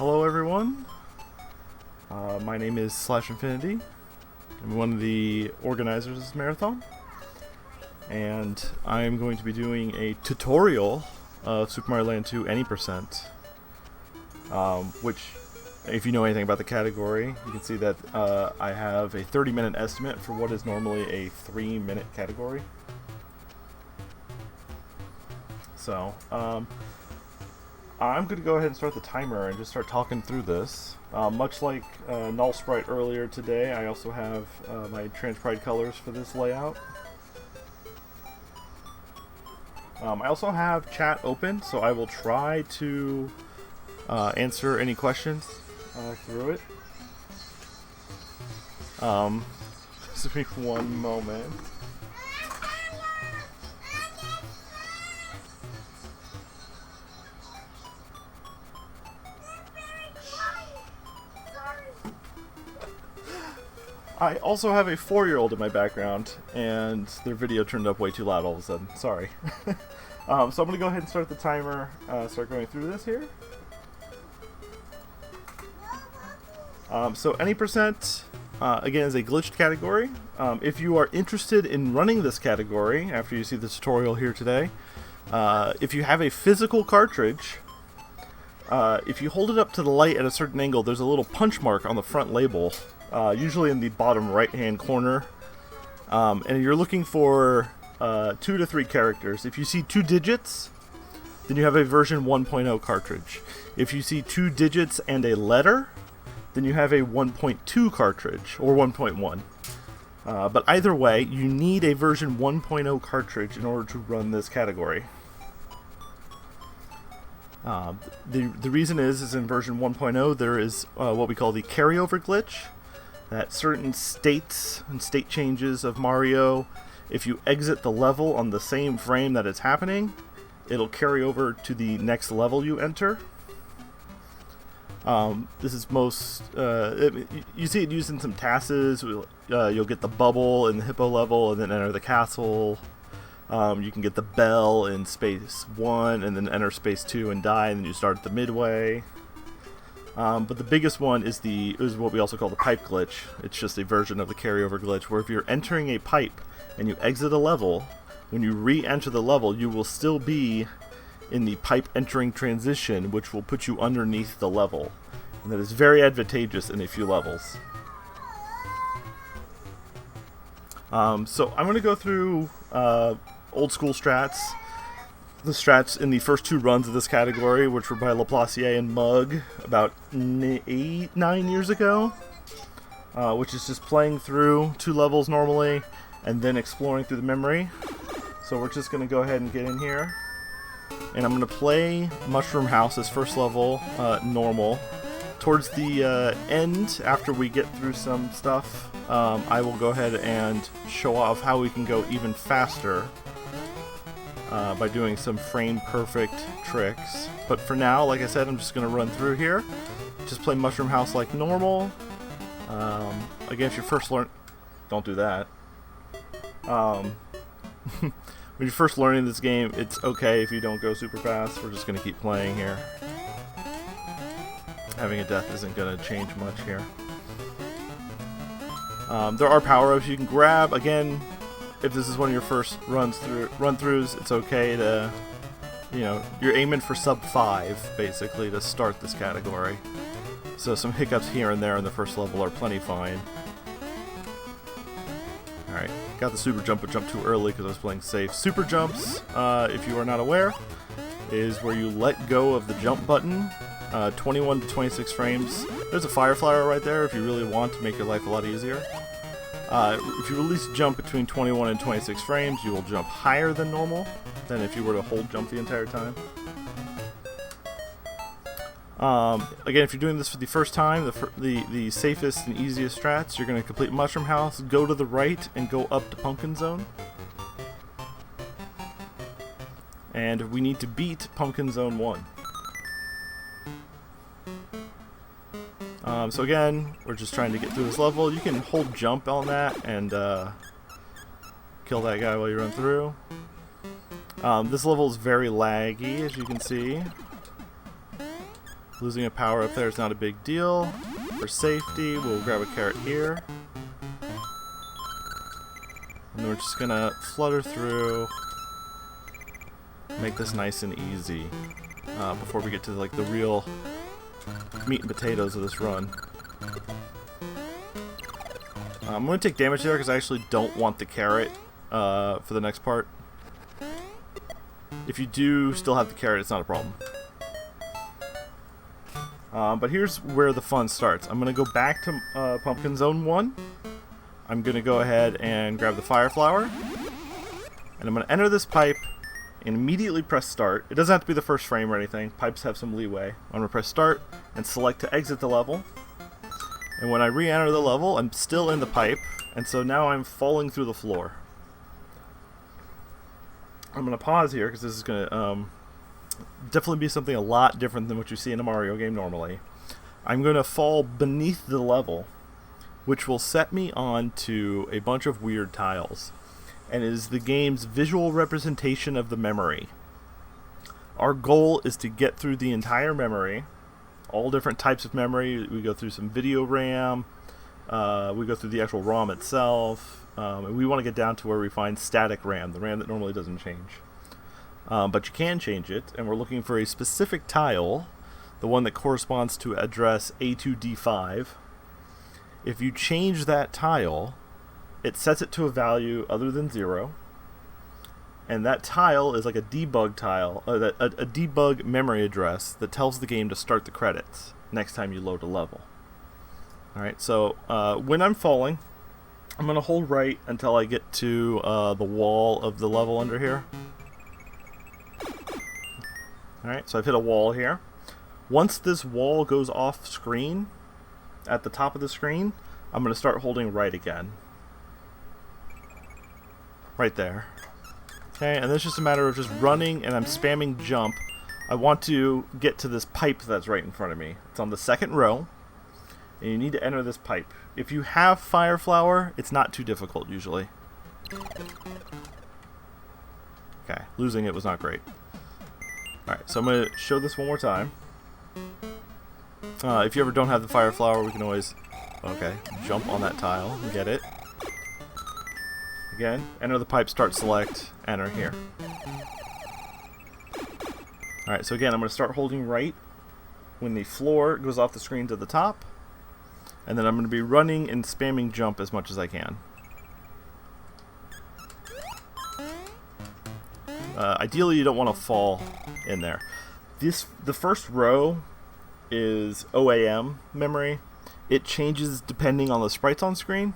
Hello everyone, my name is slashinfty. I'm one of the organizers of this marathon, and I'm going to be doing a tutorial of Super Mario Land 2 Any%, which, if you know anything about the category, you can see that I have a 30-minute estimate for what is normally a 3-minute category. So, I'm going to go ahead and start the timer and just start talking through this. Much like Null Sprite earlier today, I also have my transpride colors for this layout. I also have chat open, so I will try to answer any questions through it. Just give me one moment. I also have a 4-year-old in my background, and their video turned up way too loud all of a sudden. Sorry. So I'm going to go ahead and start the timer, start going through this here. So Any%, again, is a glitched category. If you are interested in running this category after you see the tutorial here today, if you have a physical cartridge, if you hold it up to the light at a certain angle, there's a little punch mark on the front label. Usually in the bottom right-hand corner, and you're looking for 2 to 3 characters. If you see 2 digits, then you have a version 1.0 cartridge. If you see 2 digits and a letter, then you have a 1.2 cartridge, or 1.1. But either way, you need a version 1.0 cartridge in order to run this category. The reason is in version 1.0 there is what we call the carryover glitch. That certain states and state changes of Mario, if you exit the level on the same frame that it's happening, it'll carry over to the next level you enter. This is most, you see it used in some TASes. You'll get the bubble in the hippo level and then enter the castle. You can get the bell in space 1 and then enter space 2 and die, and then you start at the midway. But the biggest one is what we also call the pipe glitch. It's just a version of the carryover glitch, where if you're entering a pipe and you exit a level, when you re-enter the level, you will still be in the pipe entering transition, which will put you underneath the level. And that is very advantageous in a few levels. So I'm going to go through old school strats. The strats in the first 2 runs of this category, which were by Laplacier and Mug about 9 years ago, which is just playing through 2 levels normally and then exploring through the memory. So we're just going to go ahead and get in here, and I'm going to play Mushroom House as first level normal. Towards the end, after we get through some stuff, I will go ahead and show off how we can go even faster by doing some frame-perfect tricks. But for now, like I said, I'm just going to run through here. Just play Mushroom House like normal. Again, if you're first don't do that. When you're first learning this game, it's okay if you don't go super fast. We're just going to keep playing here. Having a death isn't going to change much here. There are power-ups you can grab. Again, if this is one of your first run-throughs, it's okay to, you're aiming for sub 5, basically, to start this category. So some hiccups here and there in the first level are plenty fine. Alright, got the super jump, but jumped too early because I was playing safe. Super jumps, if you are not aware, is where you let go of the jump button, 21 to 26 frames. There's a fire flower right there if you really want to make your life a lot easier. If you release jump between 21 and 26 frames, you will jump higher than normal than if you were to hold jump the entire time. Again, if you're doing this for the first time, the safest and easiest strats, you're going to complete Mushroom House, go to the right, and go up to Pumpkin Zone. And we need to beat Pumpkin Zone 1. So again, we're just trying to get through this level. You can hold jump on that and kill that guy while you run through. This level is very laggy, as you can see. Losing a power up there is not a big deal. For safety, we'll grab a carrot here. And then we're just gonna flutter through, make this nice and easy before we get to like the real meat and potatoes of this run. I'm going to take damage there because I actually don't want the carrot for the next part. If you do still have the carrot, it's not a problem. But here's where the fun starts. I'm going to go back to Pumpkin Zone 1. I'm going to go ahead and grab the Fire Flower. And I'm going to enter this pipe and immediately press start. It doesn't have to be the first frame or anything. Pipes have some leeway. I'm going to press start and select to exit the level. And when I re-enter the level, I'm still in the pipe, and so now I'm falling through the floor. I'm going to pause here because this is going to definitely be something a lot different than what you see in a Mario game normally. I'm going to fall beneath the level, which will set me on to a bunch of weird tiles, and is the game's visual representation of the memory. Our goal is to get through the entire memory, all different types of memory. We go through some video RAM, we go through the actual ROM itself, and we want to get down to where we find static RAM, the RAM that normally doesn't change. But you can change it, and we're looking for a specific tile, the one that corresponds to address A2D5. If you change that tile, it sets it to a value other than 0. And that tile is like a debug tile, a debug memory address that tells the game to start the credits next time you load a level. Alright, so when I'm falling, I'm going to hold right until I get to the wall of the level under here. Alright, so I've hit a wall here. Once this wall goes off screen, at the top of the screen, I'm going to start holding right again. Right there. Okay, and it's just a matter of just running, and I'm spamming jump. I want to get to this pipe that's right in front of me. It's on the second row, and you need to enter this pipe. If you have Fire Flower, it's not too difficult usually. Okay, losing it was not great. Alright, so I'm going to show this one more time. If you ever don't have the Fire Flower, we can always, jump on that tile and get it. Again, enter the pipe, start select, enter here. Alright, so again, I'm going to start holding right when the floor goes off the screen to the top, and then I'm going to be running and spamming jump as much as I can. Ideally, you don't want to fall in there. The first row is OAM memory. It changes depending on the sprites on screen,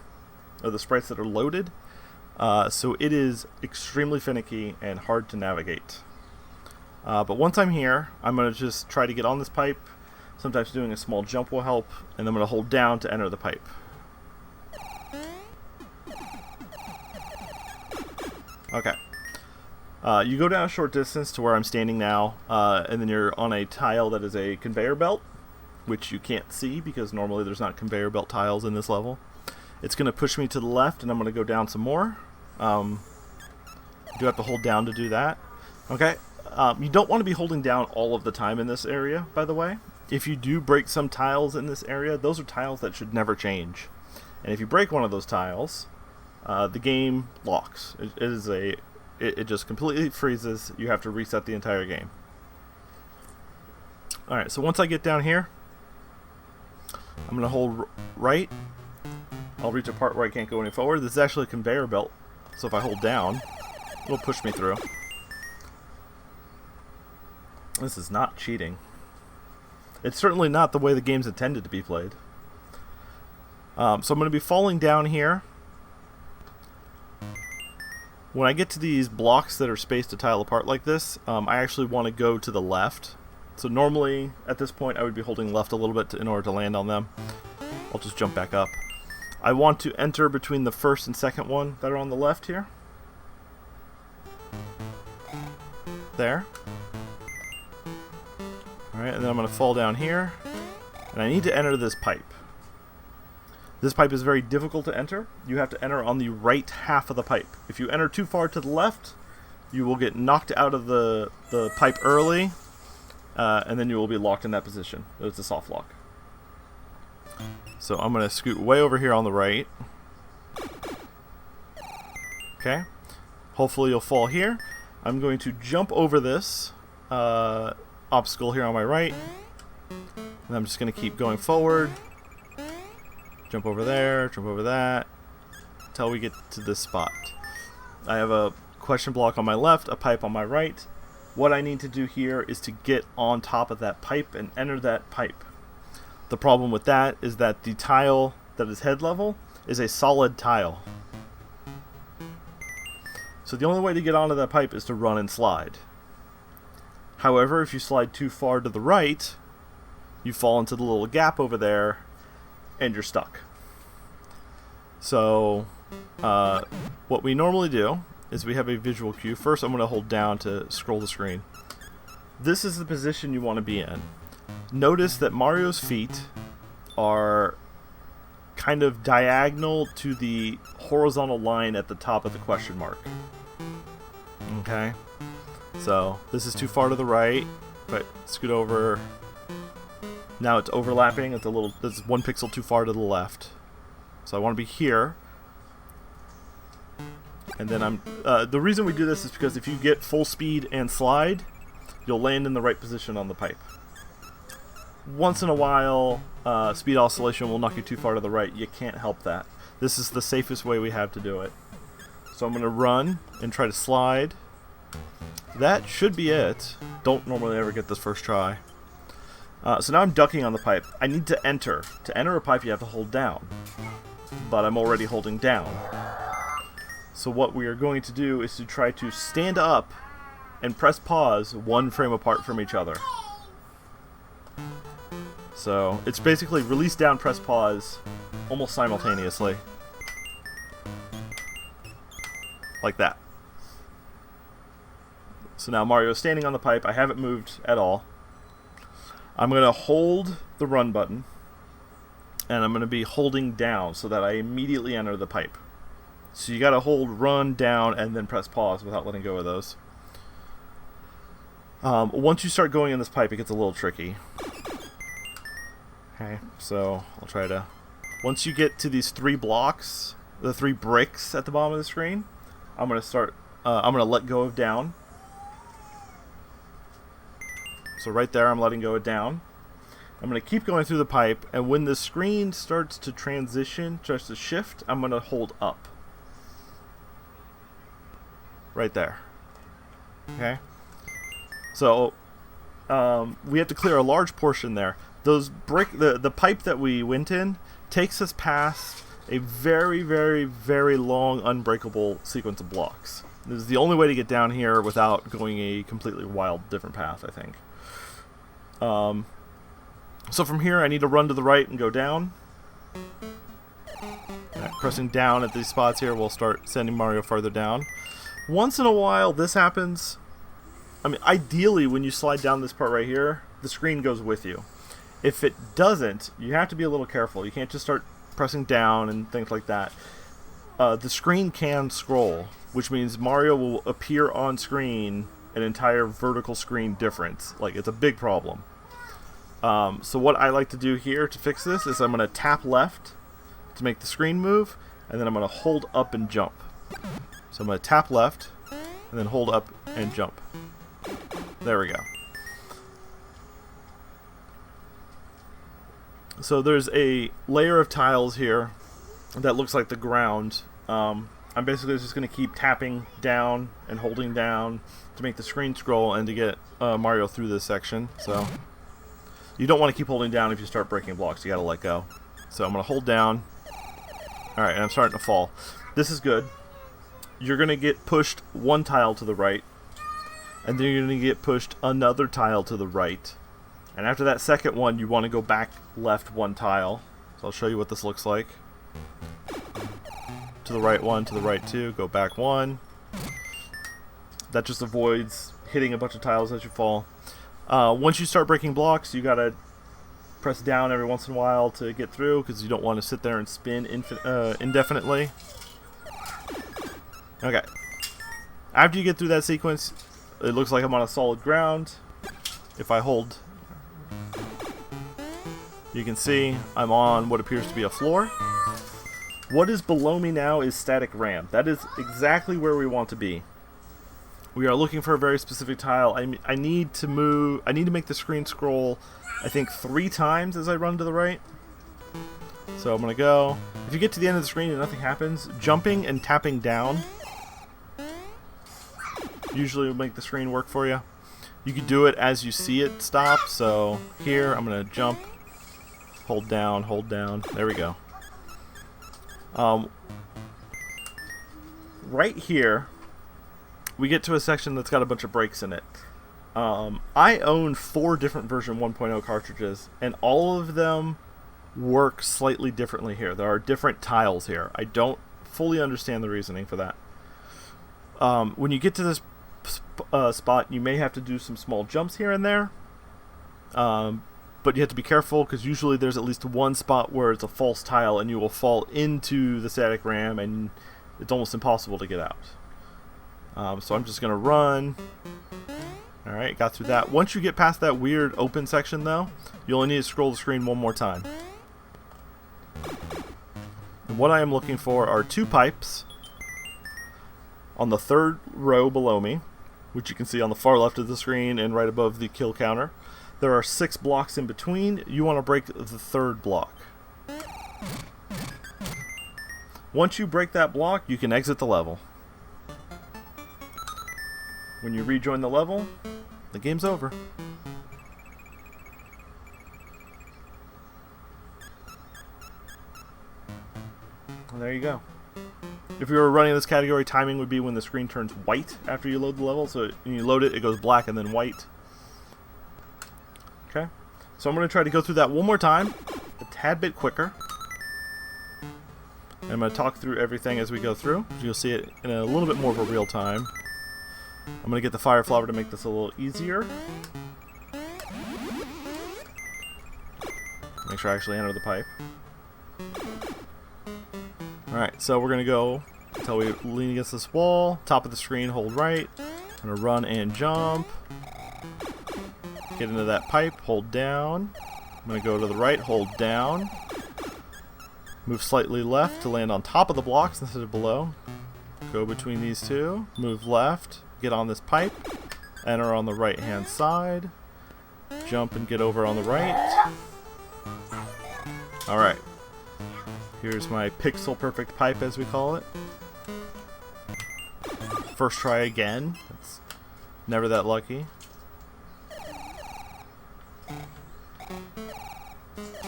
or the sprites that are loaded. So it is extremely finicky and hard to navigate. But once I'm here, I'm going to just try to get on this pipe. Sometimes doing a small jump will help, and I'm going to hold down to enter the pipe. Okay. You go down a short distance to where I'm standing now, and then you're on a tile that is a conveyor belt, which you can't see because normally there's not conveyor belt tiles in this level. It's going to push me to the left, and I'm going to go down some more. You do have to hold down to do that. Okay. You don't want to be holding down all of the time in this area, by the way. If you do break some tiles in this area, those are tiles that should never change. And if you break one of those tiles, the game locks. It just completely freezes. You have to reset the entire game. Alright, so once I get down here, I'm going to hold right. I'll reach a part where I can't go any forward. This is actually a conveyor belt, so if I hold down, it'll push me through. This is not cheating. It's certainly not the way the game's intended to be played. So I'm going to be falling down here. When I get to these blocks that are spaced a tile apart like this, I actually want to go to the left. So normally, at this point, I would be holding left a little bit in order to land on them. I'll just jump back up. I want to enter between the first and second one that are on the left here. There. Alright, and then I'm going to fall down here. And I need to enter this pipe. This pipe is very difficult to enter. You have to enter on the right half of the pipe. If you enter too far to the left, you will get knocked out of the pipe early, and then you will be locked in that position. It's a soft lock. So I'm going to scoot way over here on the right. Okay. Hopefully you'll fall here. I'm going to jump over this obstacle here on my right. And I'm just going to keep going forward. Jump over there, jump over that, until we get to this spot. I have a question block on my left, a pipe on my right. What I need to do here is to get on top of that pipe and enter that pipe. The problem with that is that the tile that is head level is a solid tile. So the only way to get onto that pipe is to run and slide. However, if you slide too far to the right, you fall into the little gap over there and you're stuck. So what we normally do is we have a visual cue. First, I'm going to hold down to scroll the screen. This is the position you want to be in. Notice that Mario's feet are kind of diagonal to the horizontal line at the top of the question mark. Okay, so this is too far to the right, but scoot over. Now it's overlapping. It's it's 1 pixel too far to the left. So I want to be here. And then the reason we do this is because if you get full speed and slide, you'll land in the right position on the pipe. Once in a while, speed oscillation will knock you too far to the right. You can't help that. This is the safest way we have to do it. So I'm going to run and try to slide. That should be it. Don't normally ever get this first try. So now I'm ducking on the pipe. I need to enter. To enter a pipe, you have to hold down. But I'm already holding down. So what we are going to do is to try to stand up and press pause 1 frame apart from each other. So it's basically release down, press pause almost simultaneously. Like that. So now Mario is standing on the pipe. I haven't moved at all. I'm going to hold the run button, and I'm going to be holding down so that I immediately enter the pipe. So you got to hold run down and then press pause without letting go of those. Once you start going in this pipe, it gets a little tricky. Okay, so I'll try to... Once you get to these 3 blocks, the 3 bricks at the bottom of the screen, I'm going to start... I'm going to let go of down. So right there, I'm letting go of down. I'm going to keep going through the pipe, and when the screen starts to transition, starts to shift, I'm going to hold up. Right there. Okay? So, we have to clear a large portion there. Those the pipe that we went in takes us past a very, very, very long unbreakable sequence of blocks. This is the only way to get down here without going a completely wild, different path, I think. So from here, I need to run to the right and go down. Right, pressing down at these spots here will start sending Mario farther down. Once in a while, this happens. I mean, ideally, when you slide down this part right here, the screen goes with you. If it doesn't, you have to be a little careful. You can't just start pressing down and things like that. The screen can scroll, which means Mario will appear on screen an entire vertical screen difference. Like, it's a big problem. So what I like to do here to fix this is I'm going to tap left to make the screen move, and then I'm going to hold up and jump. So I'm going to tap left, and then hold up and jump. There we go. So there's a layer of tiles here that looks like the ground. I'm basically just going to keep tapping down and holding down to make the screen scroll and to get Mario through this section. So you don't want to keep holding down if you start breaking blocks. You got to let go. So I'm going to hold down. Alright, and I'm starting to fall. This is good. You're going to get pushed 1 tile to the right, and then you're going to get pushed another tile to the right. And after that second one, you want to go back left 1 tile. So I'll show you what this looks like. To the right 1, to the right 2, go back 1. That just avoids hitting a bunch of tiles as you fall. Once you start breaking blocks, you gotta press down every once in a while to get through, because you don't want to sit there and spin indefinitely. Okay. After you get through that sequence, it looks like I'm on a solid ground. if I hold, you can see I'm on what appears to be a floor. What is below me now is static RAM. That is exactly where we want to be. We are looking for a very specific tile. I need to make the screen scroll, I think 3 times as I run to the right. So I'm going to go. If you get to the end of the screen and nothing happens, jumping and tapping down usually will make the screen work for you. You can do it as you see it stop. So here, I'm going to jump, hold down. There we go. Right here, we get to a section that's got a bunch of breaks in it. I own 4 different version 1.0 cartridges, and all of them work slightly differently here. There are different tiles here. I don't fully understand the reasoning for that. When you get to this spot, you may have to do some small jumps here and there, but you have to be careful because usually there's at least one spot where it's a false tile and you will fall into the static RAM and it's almost impossible to get out. So I'm just going to run. Alright, got through that. Once you get past that weird open section though, you only need to scroll the screen one more time. And what I am looking for are 2 pipes on the 3rd row below me, which you can see on the far left of the screen and right above the kill counter. There are 6 blocks in between. You want to break the 3rd block. Once you break that block, you can exit the level. When you rejoin the level, the game's over. And there you go. If you were running this category, timing would be when the screen turns white after you load the level. So when you load it, it goes black and then white. Okay. So I'm going to try to go through that one more time, a tad bit quicker. I'm going to talk through everything as we go through. You'll see it in a little bit more of a real time. I'm going to get the fire flower to make this a little easier. Make sure I actually enter the pipe. Alright, so we're going to go until we lean against this wall. Top of the screen, hold right. I'm going to run and jump. Get into that pipe, hold down. I'm going to go to the right, hold down. Move slightly left to land on top of the blocks instead of below. Go between these 2. Move left, get on this pipe. Enter on the right hand side. Jump and get over on the right. Alright. Here's my pixel perfect pipe, as we call it. First try again. That's never that lucky.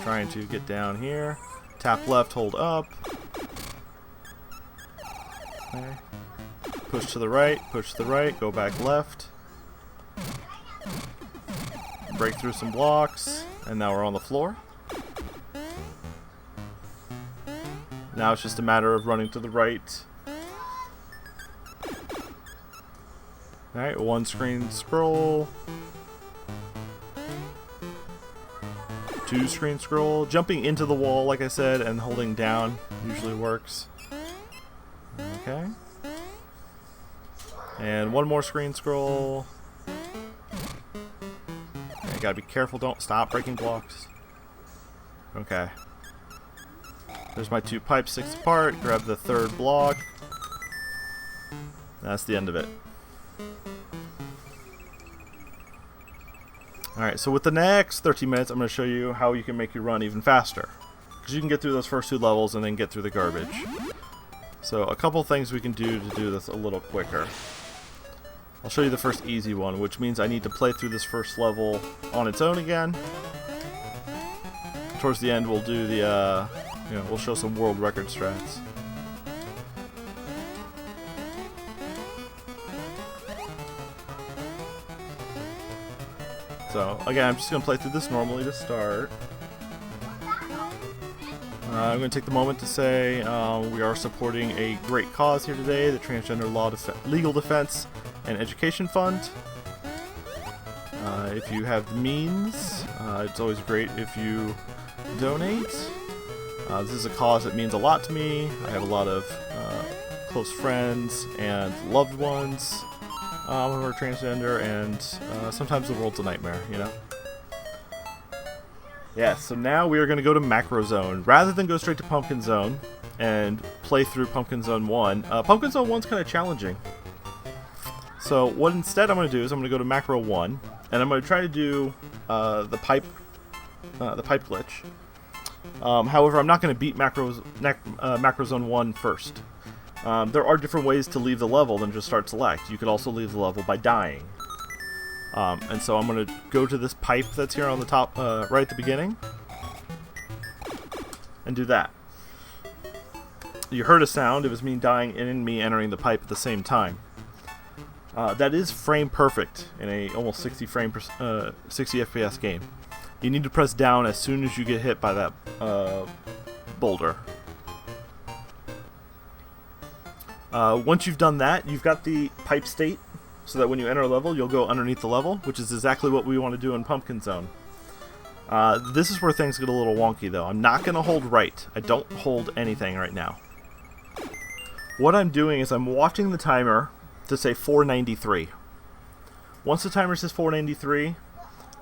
Trying to get down here. Tap left, hold up. Okay. Push to the right, go back left. Break through some blocks, and now we're on the floor. Now it's just a matter of running to the right. Alright, 1 screen scroll. 2 screen scroll. Jumping into the wall, like I said, and holding down usually works. Okay. And 1 more screen scroll. Okay, gotta be careful, don't stop breaking blocks. Okay. There's my 2 pipes 6 apart. Grab the 3rd block. That's the end of it. Alright, so with the next 13 minutes, I'm going to show you how you can make your run even faster. Because you can get through those first 2 levels and then get through the garbage. So a couple things we can do to do this a little quicker. I'll show you the first easy one, which means I need to play through this first level on its own again. Towards the end, we'll do the, we'll show some world record strats. So, again, I'm just going to play through this normally to start. I'm going to take the moment to say we are supporting a great cause here today, the Transgender Legal Defense and Education Fund. If you have the means, it's always great if you donate. This is a cause that means a lot to me. I have a lot of close friends and loved ones we're transgender, and sometimes the world's a nightmare, you know? Yeah, so now we are going to go to Macro Zone. Rather than go straight to Pumpkin Zone and play through Pumpkin Zone 1, Pumpkin Zone 1's kind of challenging. So what instead I'm going to do is I'm going to go to Macro 1, and I'm going to try to do the pipe glitch. However, I'm not going to beat Macro Zone 1 first. There are different ways to leave the level than just start select. You could also leave the level by dying. And so I'm going to go to this pipe that's here on the top, right at the beginning, and do that. You heard a sound. It was me dying and me entering the pipe at the same time. That is frame perfect in a almost 60 FPS game. You need to press down as soon as you get hit by that boulder. Once you've done that, you've got the pipe state, so that when you enter a level, you'll go underneath the level, which is exactly what we want to do in Pumpkin Zone. This is where things get a little wonky, though. I'm not going to hold right. I don't hold anything right now. What I'm doing is I'm watching the timer to say 493. Once the timer says 493,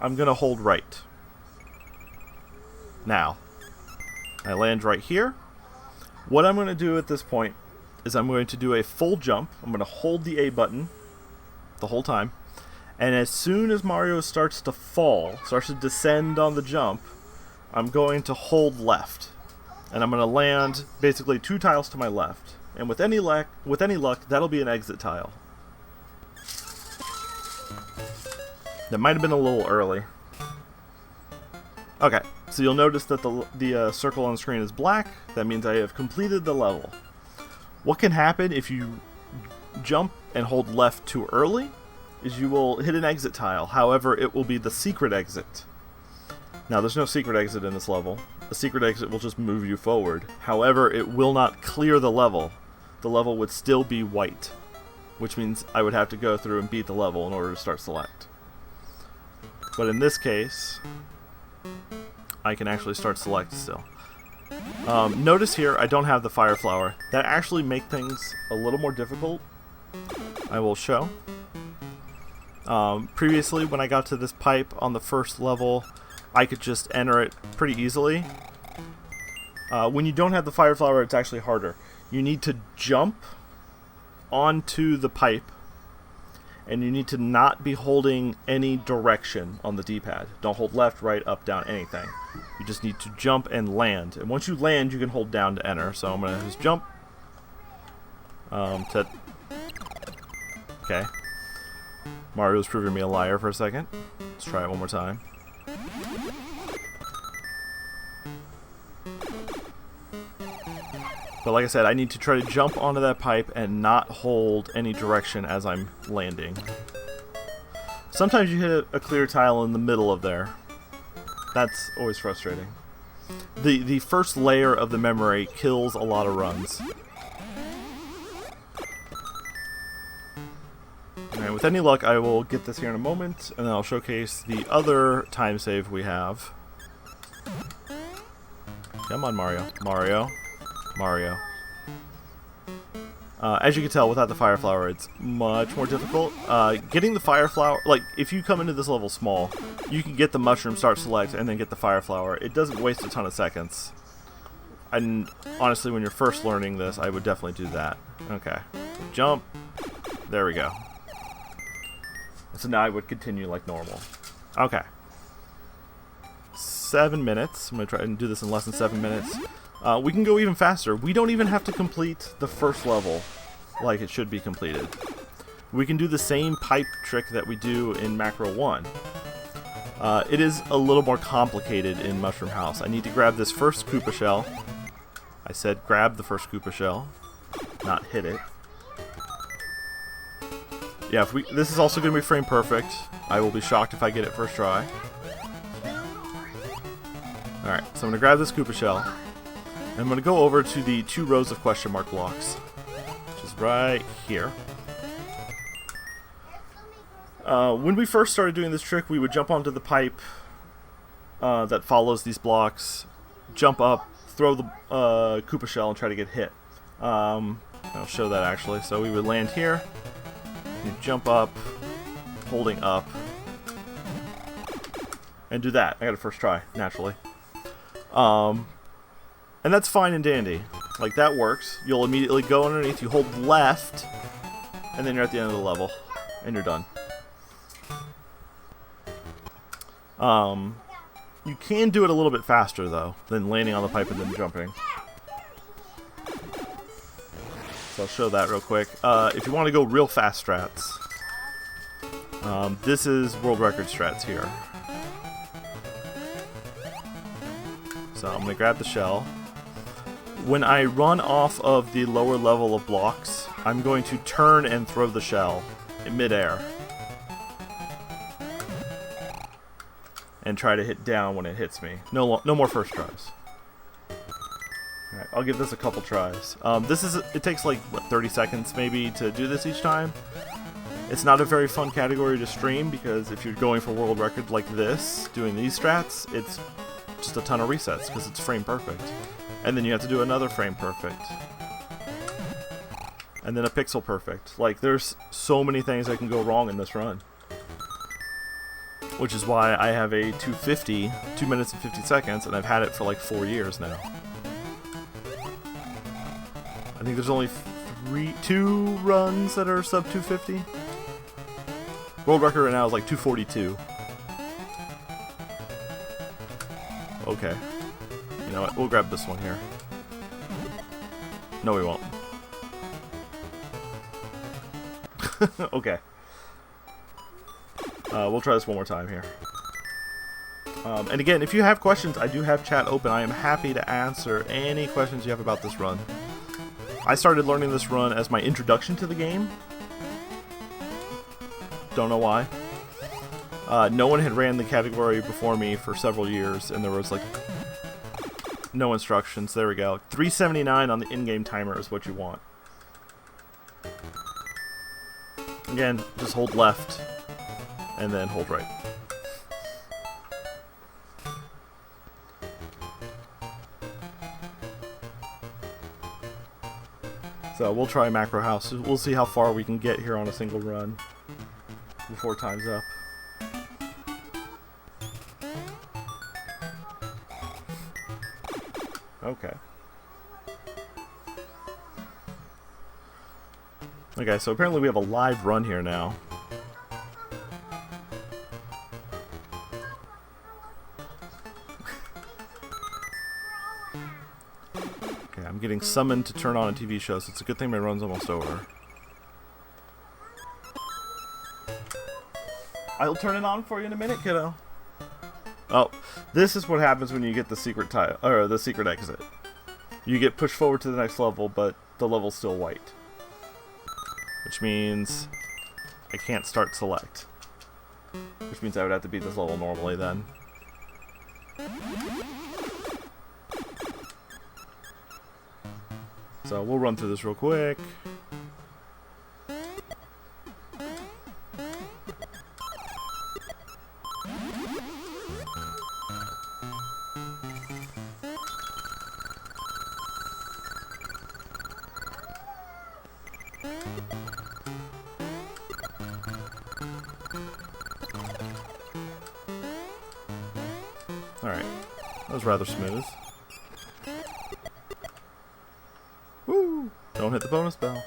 I'm going to hold right. Now, I land right here. What I'm going to do at this point is I'm going to do a full jump. I'm going to hold the A button the whole time. And as soon as Mario starts to fall, starts to descend on the jump, I'm going to hold left. And I'm going to land basically 2 tiles to my left. And with any luck, that'll be an exit tile. That might have been a little early. Okay, so you'll notice that the circle on the screen is black. That means I have completed the level. What can happen if you jump and hold left too early is you will hit an exit tile. However, it will be the secret exit. Now, there's no secret exit in this level. The secret exit will just move you forward. However, it will not clear the level. The level would still be white, which means I would have to go through and beat the level in order to start select. But in this case, I can actually start select still. Notice here I don't have the fire flower. That actually makes things a little more difficult. I will show. Previously, when I got to this pipe on the first level, I could just enter it pretty easily. When you don't have the fire flower, it's actually harder. You need to jump onto the pipe, and you need to not be holding any direction on the D-pad. Don't hold left, right, up, down, anything. You just need to jump and land. And once you land, you can hold down to enter. So I'm going to just jump. Okay. Mario's proving me a liar for a second. Let's try it one more time. But like I said, I need to try to jump onto that pipe and not hold any direction as I'm landing. Sometimes you hit a clear tile in the middle of there. That's always frustrating. The first layer of the memory kills a lot of runs. Alright, with any luck, I will get this here in a moment, and then I'll showcase the other time save we have. Come on, Mario. Mario. Mario. As you can tell, without the fire flower, it's much more difficult. Getting the fire flower, like, if you come into this level small, you can get the mushroom, start select, and then get the fire flower. It doesn't waste a ton of seconds. And honestly, when you're first learning this, I would definitely do that. Okay. Jump. There we go. So now I would continue like normal. Okay. 7 minutes. I'm going to try and do this in less than 7 minutes. We can go even faster. We don't even have to complete the first level like it should be completed. We can do the same pipe trick that we do in Macro 1. It is a little more complicated in Mushroom House. I need to grab this first Koopa shell. I said grab the first Koopa shell, not hit it. Yeah, this is also going to be frame perfect. I will be shocked if I get it first try. Alright, so I'm going to grab this Koopa shell. And I'm going to go over to the 2 rows of question mark blocks, which is right here. When we first started doing this trick, we would jump onto the pipe that follows these blocks, jump up, throw the Koopa shell, and try to get hit. I'll show that actually. So we would land here, You jump up, holding up, and do that. I got a first try, naturally. And that's fine and dandy. Like, that works. You'll immediately go underneath, you hold left, and then you're at the end of the level, and you're done. You can do it a little bit faster, though, than landing on the pipe and then jumping. So I'll show that real quick. If you want to go real fast strats, this is world record strats here. So I'm going to grab the shell. When I run off of the lower level of blocks, I'm going to turn and throw the shell in midair. And try to hit down when it hits me. No more first tries. Alright, I'll give this a couple tries. It takes like, what, 30 seconds maybe to do this each time. It's not a very fun category to stream because if you're going for world record like this, doing these strats, it's just a ton of resets because it's frame perfect. And then you have to do another frame perfect. And then a pixel perfect. Like, there's so many things that can go wrong in this run. Which is why I have a 250, 2 minutes and 50 seconds, and I've had it for like 4 years now. I think there's only 2 runs that are sub 250. World record right now is like 242. Okay. You know what? We'll grab this one here. No, we won't. Okay. We'll try this one more time here. And again, if you have questions, I do have chat open. I am happy to answer any questions you have about this run. I started learning this run as my introduction to the game. Don't know why. No one had ran the category before me for several years, and there was like no instructions. There we go. 379 on the in-game timer is what you want. Again, just hold left. And then hold right. So we'll try macro house. We'll see how far we can get here on a single run before time's up. Okay. Okay, so apparently we have a live run here now. I'm getting summoned to turn on a TV show, so it's a good thing my run's almost over. I'll turn it on for you in a minute, kiddo. Oh, this is what happens when you get the secret tile, or the secret exit. You get pushed forward to the next level, but the level's still white. Which means I can't start select. Which means I would have to beat this level normally then. So we'll run through this real quick. Alright, that was rather smooth. Woo! Don't hit the bonus bell.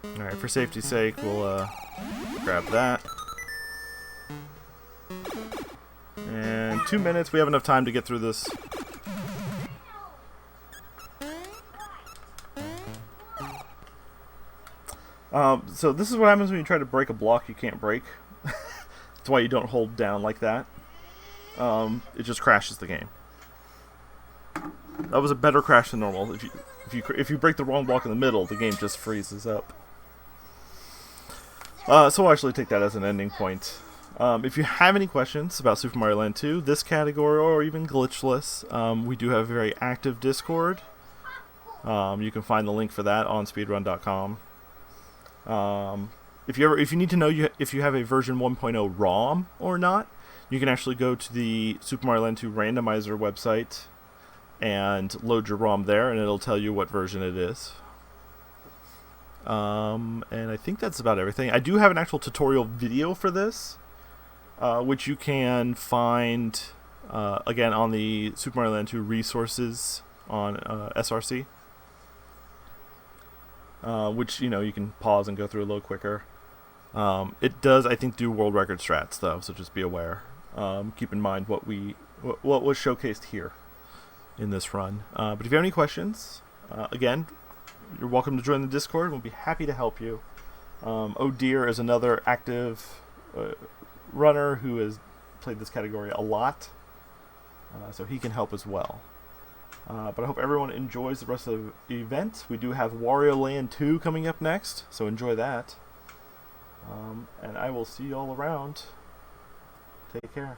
Alright, for safety's sake, we'll grab that. And 2 minutes, we have enough time to get through this. So this is what happens when you try to break a block you can't break. That's why you don't hold down like that. It just crashes the game. That was a better crash than normal. If you break the wrong block in the middle, the game just freezes up. So I'll actually take that as an ending point. If you have any questions about Super Mario Land 2, this category, or even Glitchless, we do have a very active Discord. You can find the link for that on speedrun.com. If you need to know if you have a version 1.0 ROM or not, you can actually go to the Super Mario Land 2 randomizer website and load your ROM there, and it'll tell you what version it is. And I think that's about everything. I do have an actual tutorial video for this, which you can find again on the Super Mario Land 2 resources on SRC, which you can pause and go through a little quicker. It does, I think, do world record strats though, so just be aware. Keep in mind what was showcased here in this run. But if you have any questions, again, you're welcome to join the Discord. We'll be happy to help you. Oh Dear is another active runner who has played this category a lot, so he can help as well. But I hope everyone enjoys the rest of the event. We do have Wario Land 2 coming up next, so enjoy that. And I will see you all around. Take care.